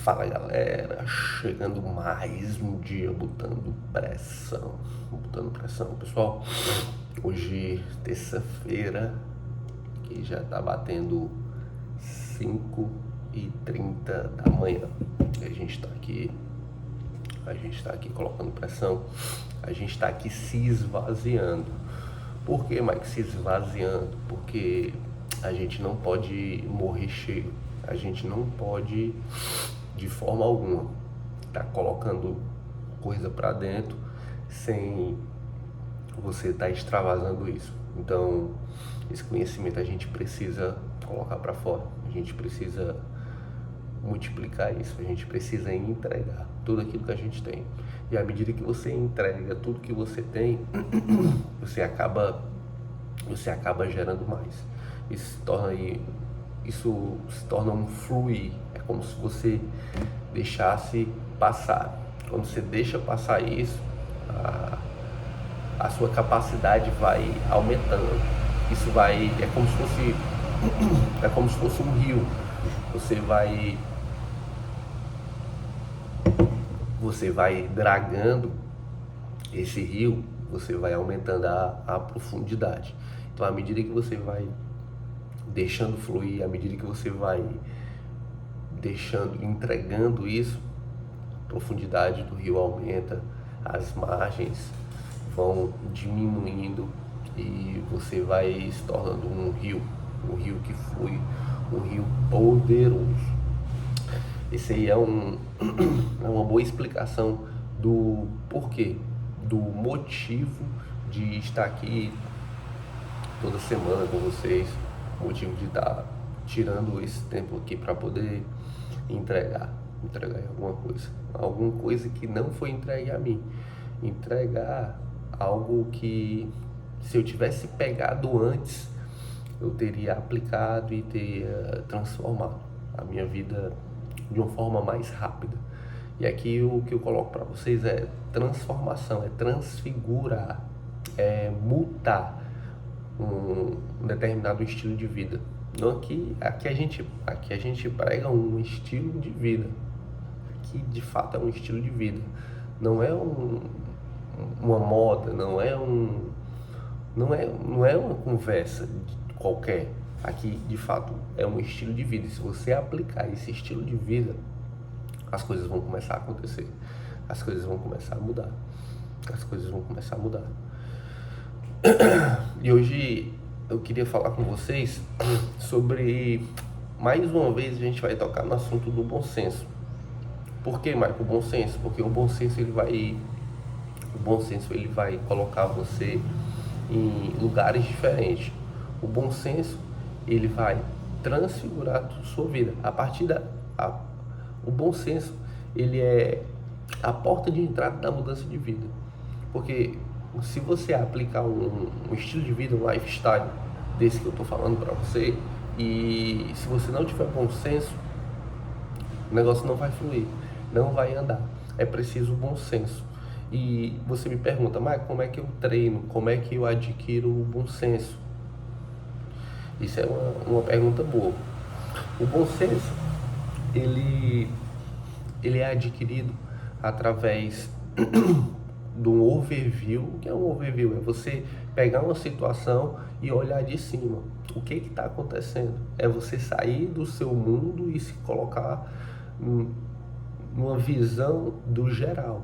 Fala galera, chegando mais um dia botando pressão, pessoal. Hoje, terça-feira, que já tá batendo 5h30 da manhã. E a gente tá aqui colocando pressão, a gente tá aqui se esvaziando. Por que, Mike, se esvaziando? Porque a gente não pode morrer cheio, a gente não pode de forma alguma tá colocando coisa para dentro sem você estar extravasando isso. Então, esse conhecimento a gente precisa colocar para fora, a gente precisa multiplicar isso, a gente precisa entregar tudo aquilo que a gente tem. E à medida que você entrega tudo que você tem, você acaba gerando mais. Isso se torna um fluir. É como se você deixasse passar. Quando você deixa passar isso, a sua capacidade vai aumentando. É como se fosse um rio. Você vai dragando esse rio, você vai aumentando a profundidade. Então, à medida que você vai deixando fluir, à medida que você vai entregando isso, a profundidade do rio aumenta, as margens vão diminuindo e você vai se tornando um rio que flui, um rio poderoso. Esse aí é uma boa explicação do porquê, do motivo de estar aqui toda semana com vocês, o motivo de estar tirando esse tempo aqui para poder entregar alguma coisa que não foi entregue a mim, entregar algo que, se eu tivesse pegado antes, eu teria aplicado e teria transformado a minha vida de uma forma mais rápida. E aqui o que eu coloco para vocês é transformação, é transfigurar, é mudar um determinado estilo de vida. Não aqui a gente prega um estilo de vida. Aqui de fato é um estilo de vida. Não é uma moda, não é uma conversa qualquer. Aqui de fato é um estilo de vida. E se você aplicar esse estilo de vida, as coisas vão começar a acontecer. As coisas vão começar a mudar. E hoje eu queria falar com vocês sobre, mais uma vez a gente vai tocar no assunto do bom senso. Por que, Marco, o bom senso? Porque o bom senso ele vai colocar você em lugares diferentes. O bom senso ele vai transfigurar a sua vida. O bom senso ele é a porta de entrada da mudança de vida. Porque se você aplicar um estilo de vida, um lifestyle desse que eu estou falando para você, e se você não tiver bom senso, o negócio não vai fluir, não vai andar. É preciso bom senso. E você me pergunta, mas como é que eu treino? Como é que eu adquiro o bom senso? Isso é uma pergunta boa. O bom senso, ele é adquirido através do overview. O que é um overview? É você pegar uma situação e olhar de cima. O que está acontecendo? É você sair do seu mundo e se colocar numa visão do geral.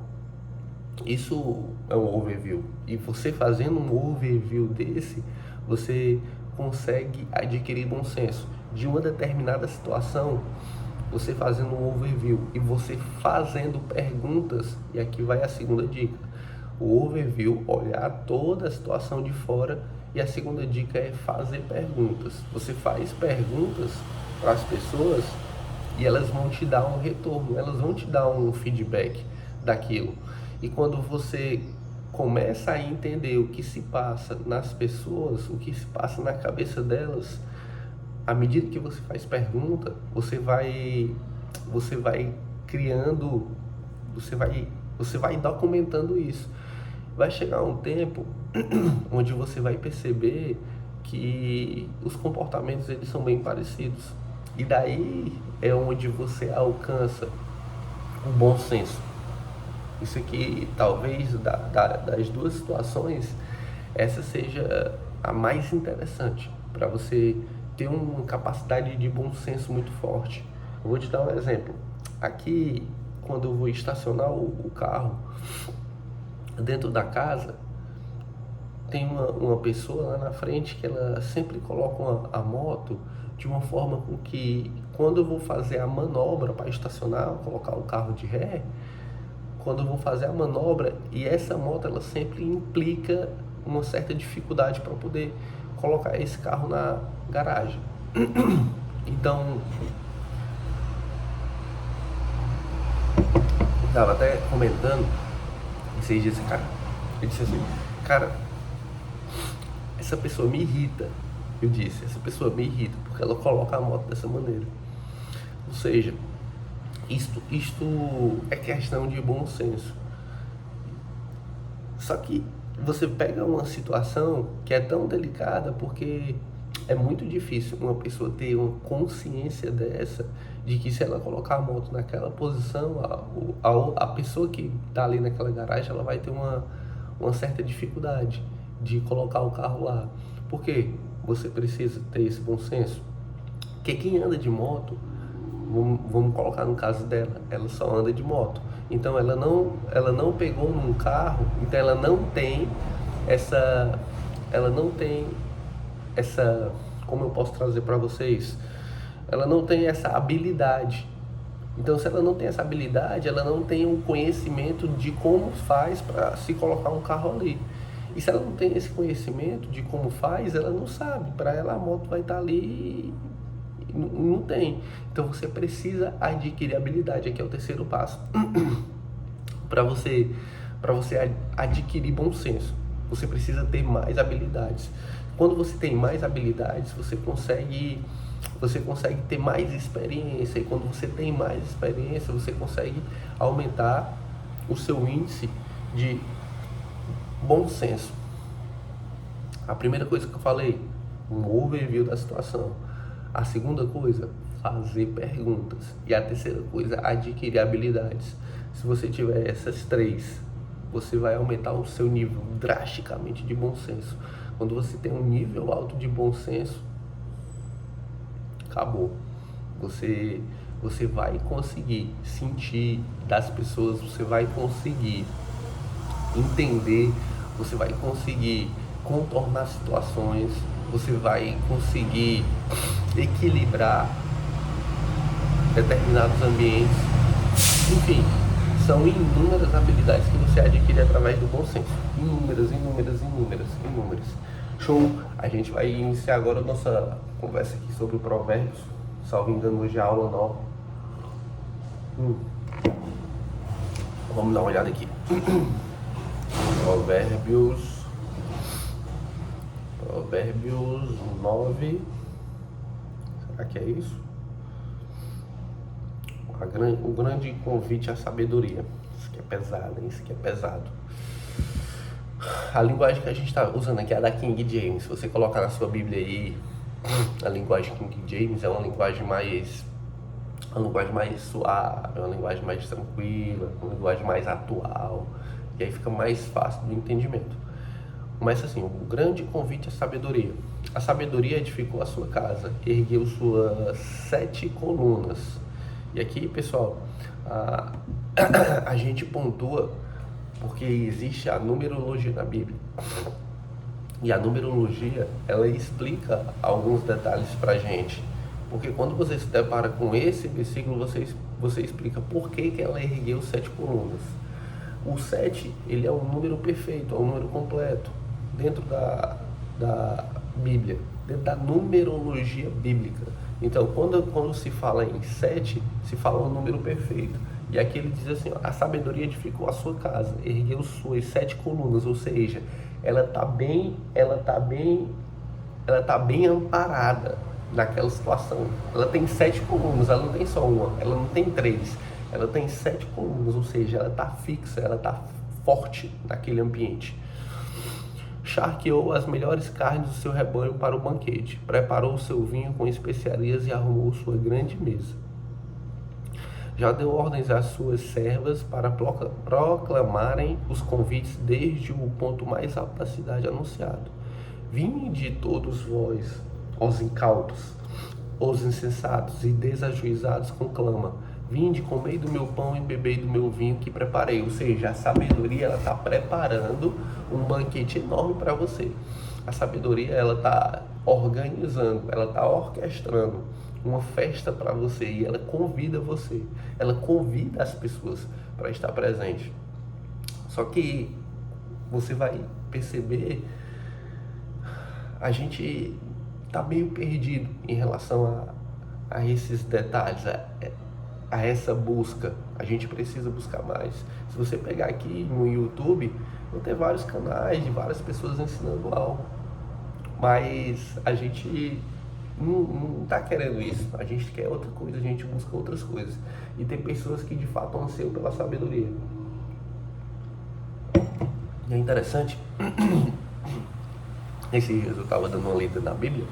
Isso é um overview. E você fazendo um overview desse, você consegue adquirir bom senso. De uma determinada situação, você fazendo um overview e você fazendo perguntas, e aqui vai a segunda dica. O overview, olhar toda a situação de fora, e a segunda dica é fazer perguntas. Você faz perguntas para as pessoas e elas vão te dar um retorno, elas vão te dar um feedback daquilo. E quando você começa a entender o que se passa nas pessoas, o que se passa na cabeça delas, à medida que você faz pergunta, você vai criando, você vai documentando isso. Vai chegar um tempo onde você vai perceber que os comportamentos eles são bem parecidos. E daí é onde você alcança o bom senso. Isso aqui, talvez, das duas situações, essa seja a mais interessante para você ter uma capacidade de bom senso muito forte. Eu vou te dar um exemplo. Aqui, quando eu vou estacionar o carro dentro da casa, tem uma pessoa lá na frente que ela sempre coloca a moto de uma forma com que, quando eu vou fazer a manobra para estacionar, colocar o carro de ré, quando eu vou fazer a manobra, e essa moto ela sempre implica uma certa dificuldade para poder colocar esse carro na garagem. Então, eu estava até comentando esses dias, cara, eu disse assim, cara, essa pessoa me irrita. Eu disse, essa pessoa me irrita porque ela coloca a moto dessa maneira. Ou seja, isto é questão de bom senso. Só que você pega uma situação que é tão delicada porque é muito difícil uma pessoa ter uma consciência dessa, de que se ela colocar a moto naquela posição, a pessoa que está ali naquela garagem, ela vai ter uma certa dificuldade de colocar o carro lá. Por quê? Você precisa ter esse bom senso. Porque quem anda de moto, vamos colocar no caso dela, ela só anda de moto. Então ela não pegou num carro, então ela não tem essa, como eu posso trazer para vocês? Ela não tem essa habilidade. Então, se ela não tem essa habilidade, ela não tem um conhecimento de como faz para se colocar um carro ali. E se ela não tem esse conhecimento de como faz, ela não sabe. Para ela, a moto vai estar ali e não tem. Então, você precisa adquirir habilidade. Aqui é o terceiro passo. Para você adquirir bom senso, você precisa ter mais habilidades. Quando você tem mais habilidades, você consegue ter mais experiência. E quando você tem mais experiência, você consegue aumentar o seu índice de bom senso. A primeira coisa que eu falei, um overview da situação. A segunda coisa, fazer perguntas. E a terceira coisa, adquirir habilidades. Se você tiver essas três, você vai aumentar o seu nível drasticamente de bom senso. Quando você tem um nível alto de bom senso, acabou. Você vai conseguir sentir das pessoas, você vai conseguir entender, você vai conseguir contornar situações, você vai conseguir equilibrar determinados ambientes. Enfim, são inúmeras habilidades que você adquire através do bom senso. Inúmeras. Show! A gente vai iniciar agora a nossa conversa aqui sobre Provérbios. Salvo engano, hoje é a aula nova. Vamos dar uma olhada aqui. Provérbios 9. Será que é isso? O grande convite à sabedoria. Isso aqui é pesado, hein? Isso aqui é pesado. A linguagem que a gente está usando aqui é a da King James. Se você colocar na sua Bíblia aí, a linguagem King James é uma linguagem mais suave, é uma linguagem mais tranquila, uma linguagem mais atual. E aí fica mais fácil do entendimento. Começa assim, o grande convite à sabedoria. A sabedoria edificou a sua casa, ergueu suas 7 colunas. E aqui, pessoal, a gente pontua porque existe a numerologia na Bíblia. E a numerologia, ela explica alguns detalhes pra gente. Porque quando você se depara com esse versículo, você explica por que ela ergueu 7 colunas. O 7, ele é um número perfeito, é um número completo. Dentro da Bíblia, dentro da numerologia bíblica. Então, quando se fala em 7, se fala um número perfeito. E aqui ele diz assim, ó, a sabedoria edificou a sua casa, ergueu suas 7 colunas, ou seja, ela tá bem amparada naquela situação. Ela tem 7 colunas, ela não tem só uma, ela não tem 3, ela tem 7 colunas, ou seja, ela tá fixa, ela tá forte naquele ambiente. Charqueou as melhores carnes do seu rebanho para o banquete, preparou o seu vinho com especiarias e arrumou sua grande mesa. Já deu ordens às suas servas para proclamarem os convites desde o ponto mais alto da cidade anunciado. Vinde todos vós, os incautos, os insensatos e desajuizados, conclama. Vinde, comei do meu pão e bebei do meu vinho que preparei. Ou seja, a sabedoria, ela está preparando um banquete enorme para você. A sabedoria, ela está organizando, ela está orquestrando uma festa para você, e ela convida você, ela convida as pessoas para estar presente. Só que você vai perceber, a gente está meio perdido em relação a esses detalhes, a essa busca. A gente precisa buscar mais. Se você pegar aqui no YouTube, vão ter vários canais de várias pessoas ensinando algo, mas a gente não está querendo isso. A gente quer outra coisa, a gente busca outras coisas. E tem pessoas que de fato anseiam pela sabedoria. E é interessante, esses dias eu estava dando uma lida na Bíblia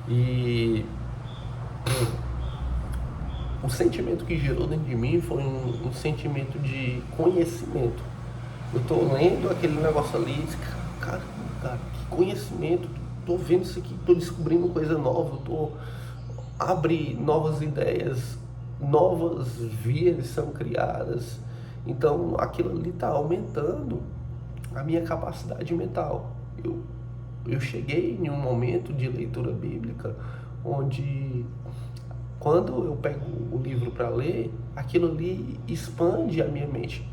e o sentimento que gerou dentro de mim foi um sentimento de conhecimento. Eu estou lendo aquele negócio ali e disse, cara, que conhecimento, estou vendo isso aqui, estou descobrindo coisa nova, abre novas ideias, novas vias são criadas. Então aquilo ali está aumentando a minha capacidade mental. Eu cheguei em um momento de leitura bíblica onde, quando eu pego o livro para ler, aquilo ali expande a minha mente,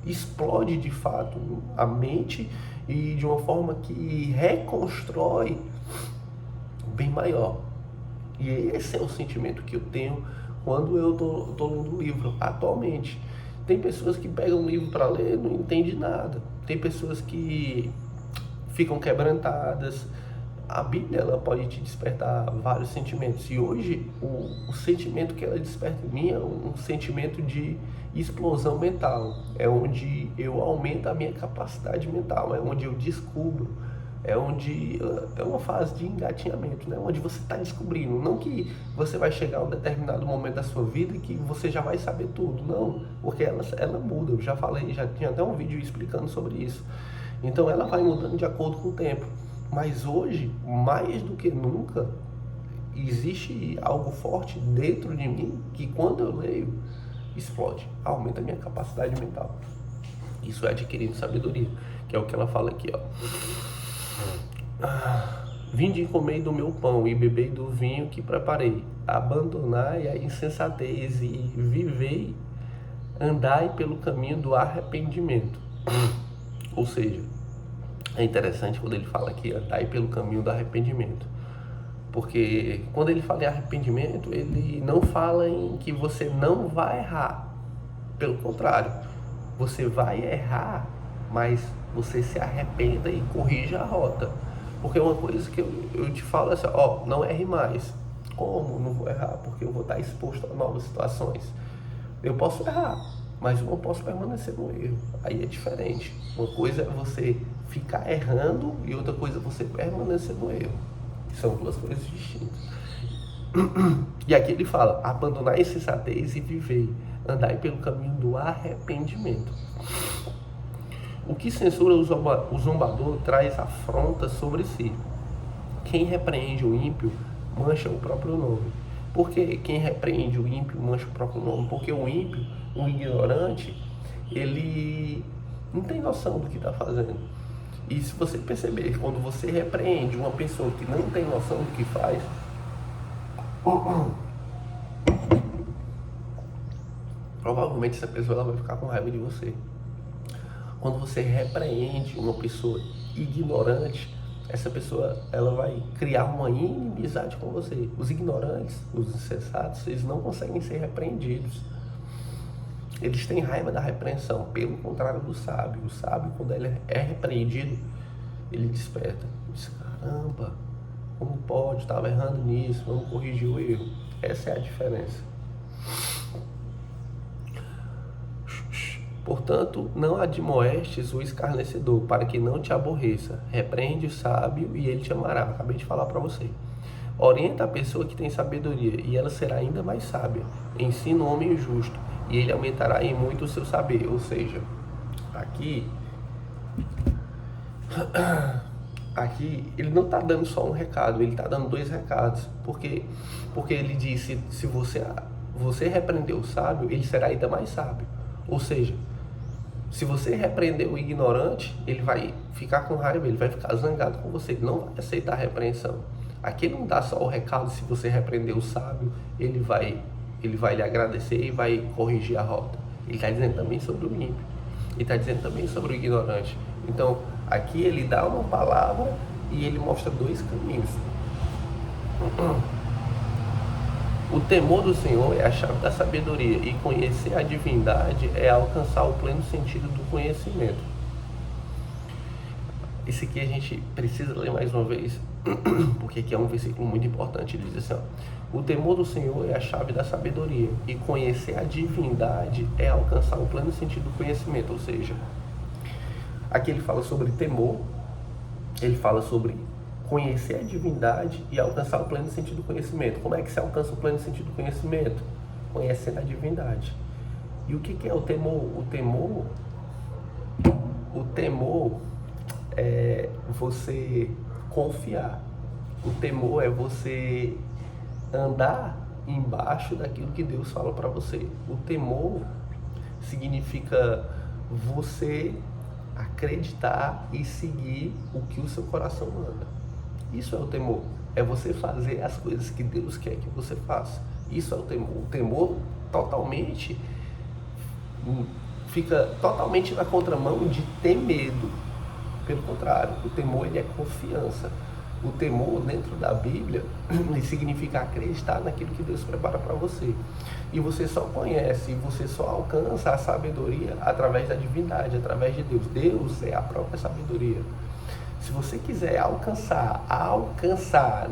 explode de fato a mente, e de uma forma que reconstrói bem maior. E esse é o sentimento que eu tenho quando eu tô lendo um livro atualmente. Tem pessoas que pegam um livro para ler e não entendem nada. Tem pessoas que ficam quebrantadas. A Bíblia, ela pode te despertar vários sentimentos. E hoje, o sentimento que ela desperta em mim é um sentimento de explosão mental. É onde eu aumento a minha capacidade mental. É onde eu descubro. É uma fase de engatinhamento, né? Onde você está descobrindo. Não que você vai chegar a um determinado momento da sua vida e que você já vai saber tudo. Não, porque ela muda. Eu já falei, já tinha até um vídeo explicando sobre isso. Então ela vai mudando de acordo com o tempo. Mas hoje, mais do que nunca, existe algo forte dentro de mim que, quando eu leio, explode, aumenta a minha capacidade mental. Isso é adquirindo sabedoria, que é o que ela fala aqui, ó. Vinde e comei do meu pão e bebei do vinho que preparei. Abandonai a insensatez e vivei, andai pelo caminho do arrependimento. Ou seja, é interessante quando ele fala aqui, andai pelo caminho do arrependimento. Porque quando ele fala em arrependimento, ele não fala em que você não vai errar. Pelo contrário, você vai errar, mas você se arrependa e corrija a rota. Porque uma coisa que eu te falo é assim, ó, não erre mais. Como não vou errar? Porque eu vou estar exposto a novas situações. Eu posso errar, mas eu não posso permanecer no erro. Aí é diferente. Uma coisa é você ficar errando e outra coisa é você permanecer no erro. São duas coisas distintas. E aqui ele fala, abandonai a insensatez e vivei, andai pelo caminho do arrependimento. O que censura o zombador traz afronta sobre si. Quem repreende o ímpio mancha o próprio nome. Por que quem repreende o ímpio mancha o próprio nome? Porque o ímpio, o ignorante, ele não tem noção do que está fazendo. E se você perceber, quando você repreende uma pessoa que não tem noção do que faz, provavelmente essa pessoa ela vai ficar com raiva de você. Quando você repreende uma pessoa ignorante, essa pessoa ela vai criar uma inimizade com você. Os ignorantes, os insensatos, eles não conseguem ser repreendidos. Eles têm raiva da repreensão, pelo contrário do sábio. O sábio, quando ele é repreendido, ele desperta. Diz, caramba, como pode? Estava errando nisso, vamos corrigir o erro. Essa é a diferença. Portanto, não admoestes o escarnecedor, para que não te aborreça. Repreende o sábio e ele te amará. Acabei de falar para você. Orienta a pessoa que tem sabedoria, e ela será ainda mais sábia. Ensina o homem justo, e ele aumentará em muito o seu saber. Ou seja, aqui ele não está dando só um recado, ele está dando dois recados. Porque ele disse, se você repreender o sábio, ele será ainda mais sábio. Ou seja, se você repreender o ignorante, ele vai ficar com raiva, ele vai ficar zangado com você, ele não vai aceitar a repreensão. Aqui não dá só o recado, se você repreender o sábio, ele vai lhe agradecer e vai corrigir a rota. Ele está dizendo também sobre o ímpio, ele está dizendo também sobre o ignorante. Então, aqui ele dá uma palavra e ele mostra dois caminhos. O temor do Senhor é a chave da sabedoria, e conhecer a divindade é alcançar o pleno sentido do conhecimento. Esse aqui a gente precisa ler mais uma vez, porque aqui é um versículo muito importante. Ele diz assim, ó: o temor do Senhor é a chave da sabedoria, e conhecer a divindade é alcançar o pleno sentido do conhecimento. Ou seja, aqui ele fala sobre temor, ele fala sobre conhecer a divindade e alcançar o pleno sentido do conhecimento. Como é que se alcança o pleno sentido do conhecimento? Conhecendo a divindade. E o que é o temor? O temor é você confiar. O temor é você andar embaixo daquilo que Deus fala para você. O temor significa você acreditar e seguir o que o seu coração manda. Isso é o temor. É você fazer as coisas que Deus quer que você faça. Isso é o temor. O temor totalmente fica totalmente na contramão de ter medo. Pelo contrário, o temor ele é confiança. O temor dentro da Bíblia ele significa acreditar naquilo que Deus prepara para você. E você só conhece, você só alcança a sabedoria através da divindade, através de Deus. Deus é a própria sabedoria. Se você quiser alcançar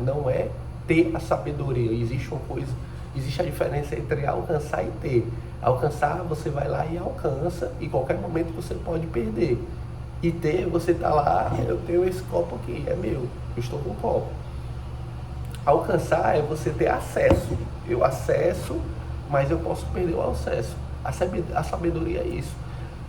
não é ter a sabedoria. Existe a diferença entre alcançar e ter. Alcançar, você vai lá e alcança, e qualquer momento você pode perder. E ter, você está lá, eu tenho esse copo aqui, é meu, eu estou com o copo. Alcançar é você ter acesso. Eu acesso, mas eu posso perder o acesso. A sabedoria é isso.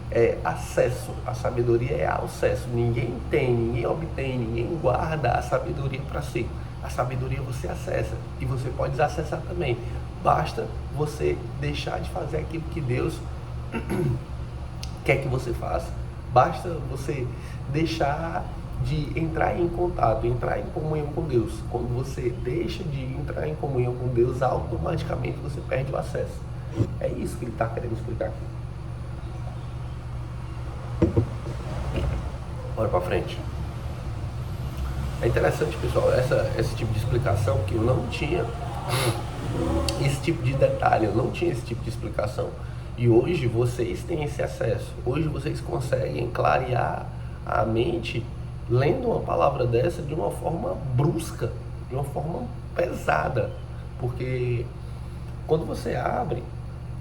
É acesso. A sabedoria é acesso. Ninguém tem, ninguém obtém, ninguém guarda a sabedoria para si. A sabedoria você acessa, e você pode desacessar também. Basta você deixar de fazer aquilo que Deus quer que você faça. Basta você deixar de entrar em contato, entrar em comunhão com Deus. Quando você deixa de entrar em comunhão com Deus, automaticamente você perde o acesso. É isso que ele está querendo explicar aqui. Bora para frente. É interessante, pessoal, esse tipo de explicação, que eu não tinha esse tipo de detalhe, eu não tinha esse tipo de explicação. E hoje vocês têm esse acesso. Hoje vocês conseguem clarear a mente lendo uma palavra dessa de uma forma brusca, de uma forma pesada. Porque quando você abre,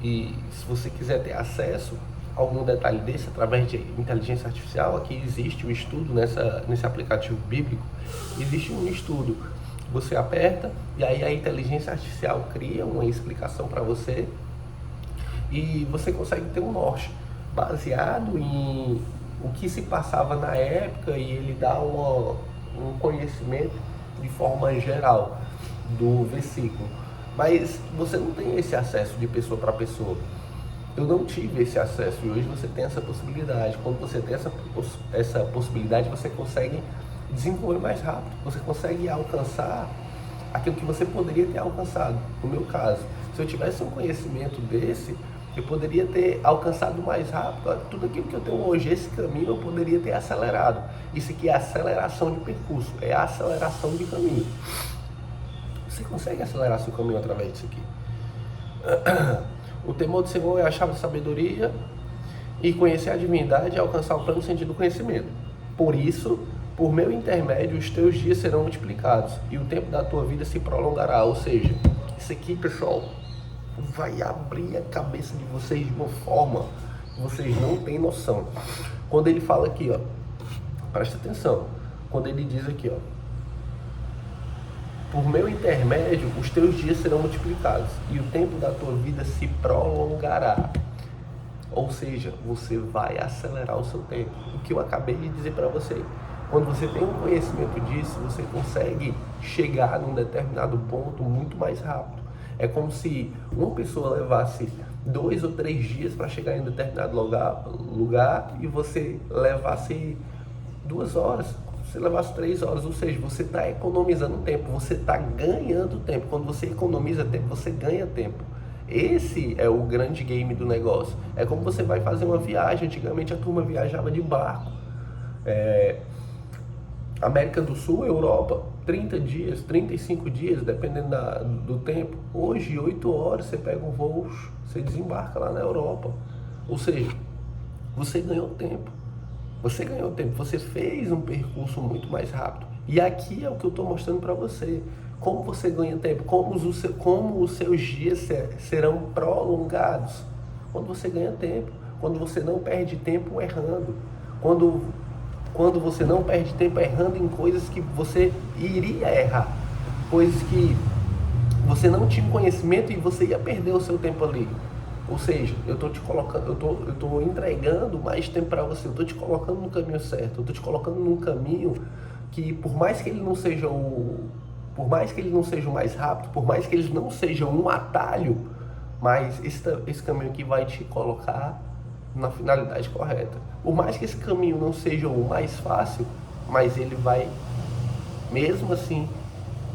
e se você quiser ter acesso a algum detalhe desse através de inteligência artificial, aqui existe um estudo nesse aplicativo bíblico, existe um estudo. Você aperta e aí a inteligência artificial cria uma explicação para você, e você consegue ter um norte baseado em o que se passava na época, e ele dá um conhecimento de forma geral do versículo. Mas você não tem esse acesso de pessoa para pessoa. Eu não tive esse acesso, e hoje você tem essa possibilidade. Quando você tem essa possibilidade, você consegue desenvolver mais rápido, você consegue alcançar aquilo que você poderia ter alcançado. No meu caso, se eu tivesse um conhecimento desse, eu poderia ter alcançado mais rápido tudo aquilo que eu tenho hoje. Esse caminho eu poderia ter acelerado. Isso aqui é aceleração de percurso, é aceleração de caminho. Você consegue acelerar seu caminho através disso aqui. O temor do Senhor é a chave da sabedoria, e conhecer a divindade é alcançar o pleno sentido do conhecimento. Por isso, por meu intermédio, os teus dias serão multiplicados, e o tempo da tua vida se prolongará. Ou seja, isso aqui, pessoal, vai abrir a cabeça de vocês de uma forma que vocês não têm noção. Quando ele fala aqui, ó, presta atenção, quando ele diz aqui, ó, por meu intermédio, os teus dias serão multiplicados e o tempo da tua vida se prolongará. Ou seja, você vai acelerar o seu tempo. O que eu acabei de dizer para você. Quando você tem um conhecimento disso, você consegue chegar num determinado ponto muito mais rápido. É como se uma pessoa levasse 2 ou 3 dias para chegar em determinado lugar e você levasse 2 horas, você levasse 3 horas, ou seja, você está economizando tempo, você está ganhando tempo. Quando você economiza tempo, você ganha tempo. Esse é o grande game do negócio. É como você vai fazer uma viagem. Antigamente a turma viajava de barco. América do Sul, Europa, 30 dias, 35 dias, dependendo do tempo. Hoje, 8 horas, você pega um voo, você desembarca lá na Europa. Ou seja, você ganhou tempo. Você ganhou tempo, você fez um percurso muito mais rápido. E aqui é o que eu estou mostrando para você. Como você ganha tempo, como os seus dias serão prolongados. Quando você ganha tempo, quando você não perde tempo errando. Quando você não perde tempo errando em coisas que você iria errar. Coisas que você não tinha conhecimento e você ia perder o seu tempo ali. Ou seja, eu estou te colocando, eu tô entregando mais tempo para você, eu estou te colocando no caminho certo, eu estou te colocando num caminho que por mais que ele não seja o mais rápido, por mais que ele não seja um atalho, mas esse caminho aqui vai te colocar na finalidade correta. Por mais que esse caminho não seja o mais fácil, mas ele vai, mesmo assim,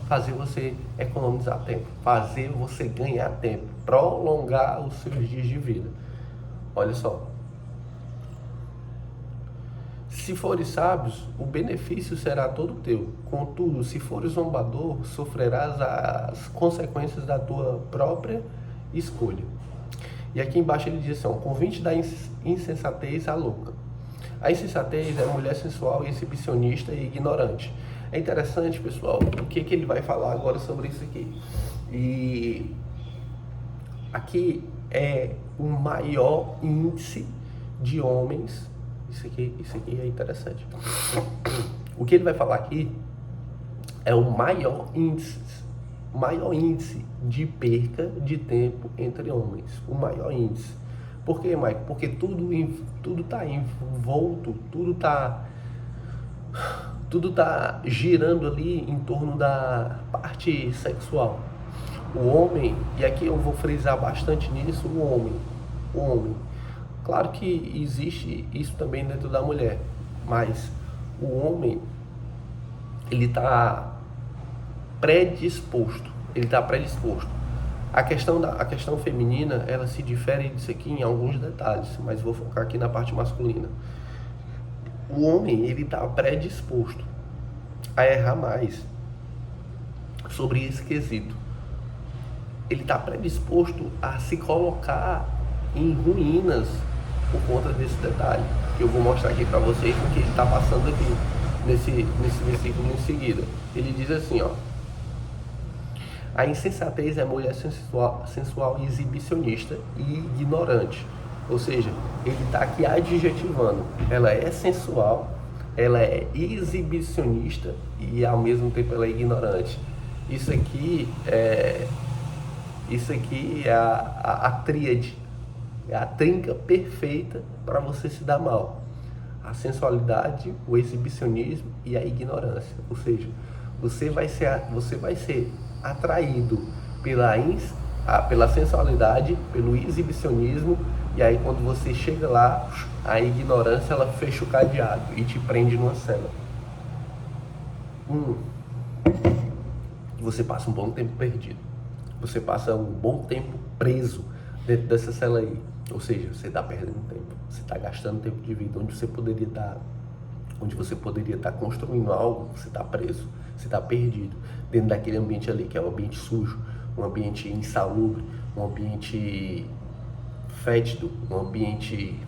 fazer você economizar tempo, fazer você ganhar tempo, prolongar os seus dias de vida. Olha só. Se fores sábios, o benefício será todo teu. Contudo, se fores zombador, sofrerás as consequências da tua própria escolha. E aqui embaixo ele diz assim, o convite da insensatez à louca. A insensatez é a mulher sensual, exibicionista e ignorante. É interessante, pessoal, o que ele vai falar agora sobre isso aqui. E aqui é o maior índice de homens. Isso aqui é interessante. O que ele vai falar aqui é o maior índice de perca de tempo entre homens. O maior índice. Por quê, Mike? Porque tudo está envolto, tudo tá girando ali em torno da parte sexual. O homem, e aqui eu vou frisar bastante nisso, o homem. Claro que existe isso também dentro da mulher, mas o homem, ele está predisposto. A questão feminina, ela se difere disso aqui em alguns detalhes, mas vou focar aqui na parte masculina. O homem, ele está predisposto a errar mais sobre esse quesito. Ele está predisposto a se colocar em ruínas por conta desse detalhe, que eu vou mostrar aqui para vocês o que ele está passando aqui nesse versículo em seguida. Ele diz assim, ó: a insensatez é a mulher sensual, exibicionista e ignorante. Ou seja, ele está aqui adjetivando. Ela é sensual, ela é exibicionista e ao mesmo tempo ela é ignorante. Isso aqui é a tríade, é a trinca perfeita para você se dar mal. A sensualidade, o exibicionismo e a ignorância. Ou seja, você vai ser atraído pela sensualidade, pelo exibicionismo, e aí quando você chega lá, a ignorância, ela fecha o cadeado e te prende numa cela. Você passa um bom tempo perdido. Você passa um bom tempo preso dentro dessa cela aí. Ou seja, você está perdendo tempo. Você está gastando tempo de vida onde você poderia estar construindo algo. Você está preso. Você está perdido dentro daquele ambiente ali, que é um ambiente sujo, um ambiente insalubre, um ambiente fétido, um ambiente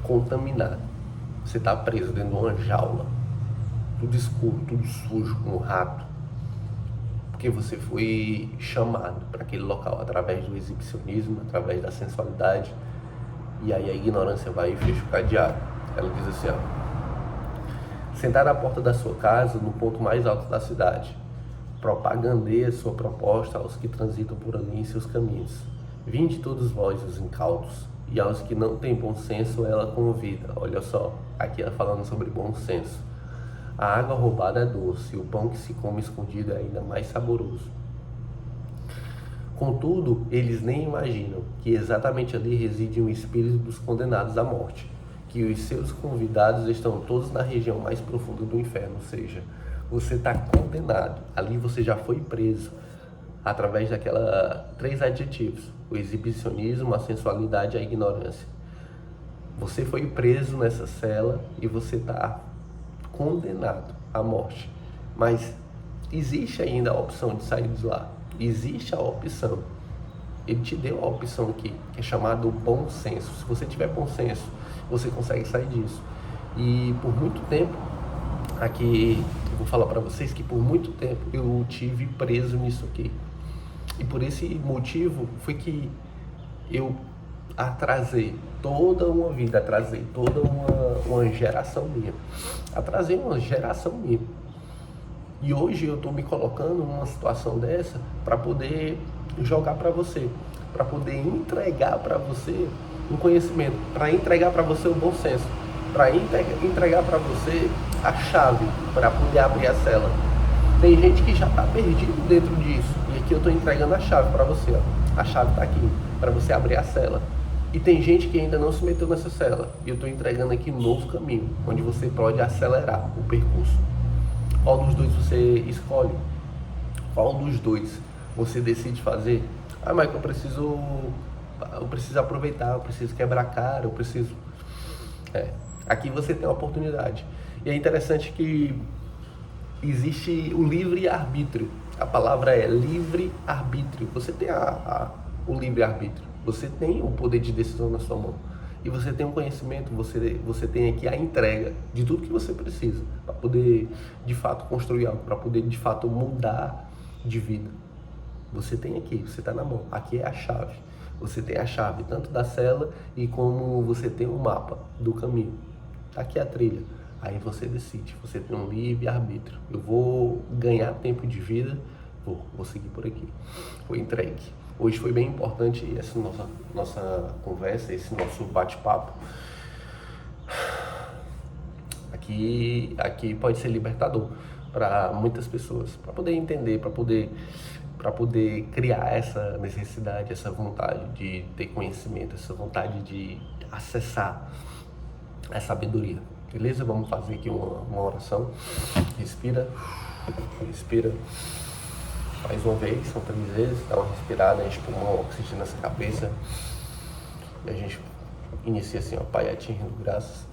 contaminado. Você está preso dentro de uma jaula, tudo escuro, tudo sujo, com um rato, porque você foi chamado para aquele local através do exibicionismo, através da sensualidade, e aí a ignorância vai e fecha o cadeado. Ela diz assim, ó: Sentar na porta da sua casa, no ponto mais alto da cidade. Propagandeie sua proposta aos que transitam por ali em seus caminhos. Vinde todos vós, os incautos, e aos que não têm bom senso ela convida. Olha só, aqui ela falando sobre bom senso. A água roubada é doce, e o pão que se come escondido é ainda mais saboroso. Contudo, eles nem imaginam que exatamente ali reside o espírito dos condenados à morte, que os seus convidados estão todos na região mais profunda do inferno, ou seja, você está condenado, ali você já foi preso, através daquela 3 adjetivos, o exibicionismo, a sensualidade e a ignorância. Você foi preso nessa cela e você está condenado à morte, mas existe ainda a opção de sair de lá, existe a opção, ele te deu a opção aqui, que é chamado bom senso. Se você tiver bom senso, você consegue sair disso. E por muito tempo, aqui eu vou falar para vocês que por muito tempo eu tive preso nisso aqui. E por esse motivo foi que eu atrasei toda uma vida, atrasei toda uma geração minha. Atrasei uma geração minha. E hoje eu estou me colocando numa situação dessa para poder jogar para você, para poder entregar para você um conhecimento, para entregar para você o bom senso, para entregar para você a chave para poder abrir a cela. Tem gente que já está perdido dentro disso, e aqui eu estou entregando a chave para você, ó. A chave está aqui, para você abrir a cela. E tem gente que ainda não se meteu nessa cela, e eu estou entregando aqui um novo caminho, onde você pode acelerar o percurso. Qual dos dois você escolhe? Qual dos dois você decide fazer? Ah, Michael, eu preciso aproveitar, eu preciso quebrar a cara, eu preciso... Aqui você tem a oportunidade. E é interessante que existe o livre-arbítrio. A palavra é livre-arbítrio. Você tem o livre-arbítrio. Você tem o poder de decisão na sua mão. E você tem um conhecimento, você tem aqui a entrega de tudo que você precisa para poder, de fato, construir algo, para poder, de fato, mudar de vida. Você tem aqui, você está na mão. Aqui é a chave. Você tem a chave tanto da cela e como você tem um mapa do caminho. Está aqui a trilha. Aí você decide, você tem um livre-arbítrio. Eu vou ganhar tempo de vida, vou seguir por aqui. Foi entregue. Hoje foi bem importante essa nossa conversa, esse nosso bate-papo. Aqui pode ser libertador para muitas pessoas, para poder entender, para poder criar essa necessidade, essa vontade de ter conhecimento, essa vontade de acessar a sabedoria. Beleza? Vamos fazer aqui uma oração. Respira. Mais uma vez, são 3 vezes, dá uma respirada, a gente pulmão, oxigênio nessa cabeça. E a gente inicia assim, ó, Pai, a Ti rendo graças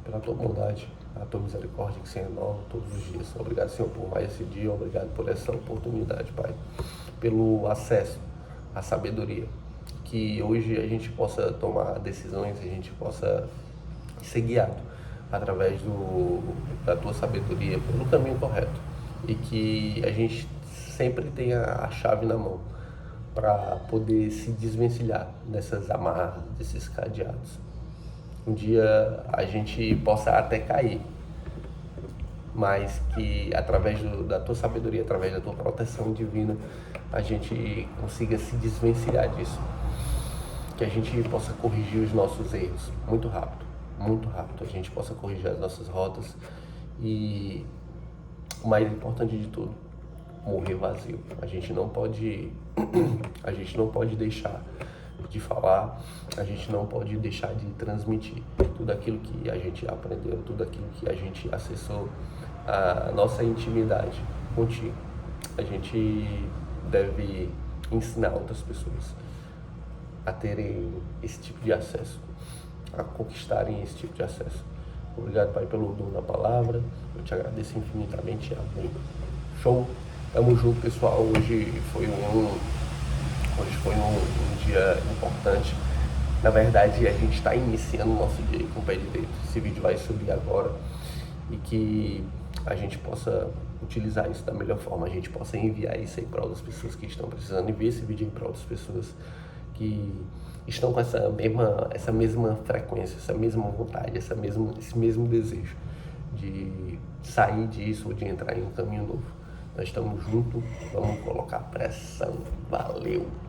pela Tua bondade, a Tua misericórdia que se renova todos os dias. Obrigado, Senhor, por mais esse dia, obrigado por essa oportunidade, Pai, pelo acesso à sabedoria. Que hoje a gente possa tomar decisões, a gente possa ser guiado através da Tua sabedoria pelo caminho correto. E que a gente sempre tenha a chave na mão para poder se desvencilhar dessas amarras, desses cadeados. Um dia a gente possa até cair, mas que através da Tua sabedoria, através da Tua proteção divina, a gente consiga se desvencilhar disso. Que a gente possa corrigir os nossos erros muito rápido, a gente possa corrigir as nossas rotas e, o mais importante de tudo, morrer vazio. A gente não pode deixar de falar, a gente não pode deixar de transmitir tudo aquilo que a gente aprendeu, tudo aquilo que a gente acessou, a nossa intimidade contigo. A gente deve ensinar outras pessoas a terem esse tipo de acesso, a conquistarem esse tipo de acesso. Obrigado, Pai, pelo dom da palavra. Eu te agradeço infinitamente. Amém. Show! Tamo junto, pessoal. Hoje foi um dia importante. Na verdade, a gente está iniciando o nosso dia com o pé direito. Esse vídeo vai subir agora e que a gente possa utilizar isso da melhor forma. A gente possa enviar isso aí para outras pessoas que estão precisando, enviar esse vídeo aí para outras pessoas que estão com essa mesma frequência, essa mesma vontade, esse mesmo desejo de sair disso ou de entrar em um caminho novo. Nós estamos juntos, vamos colocar pressão. Valeu!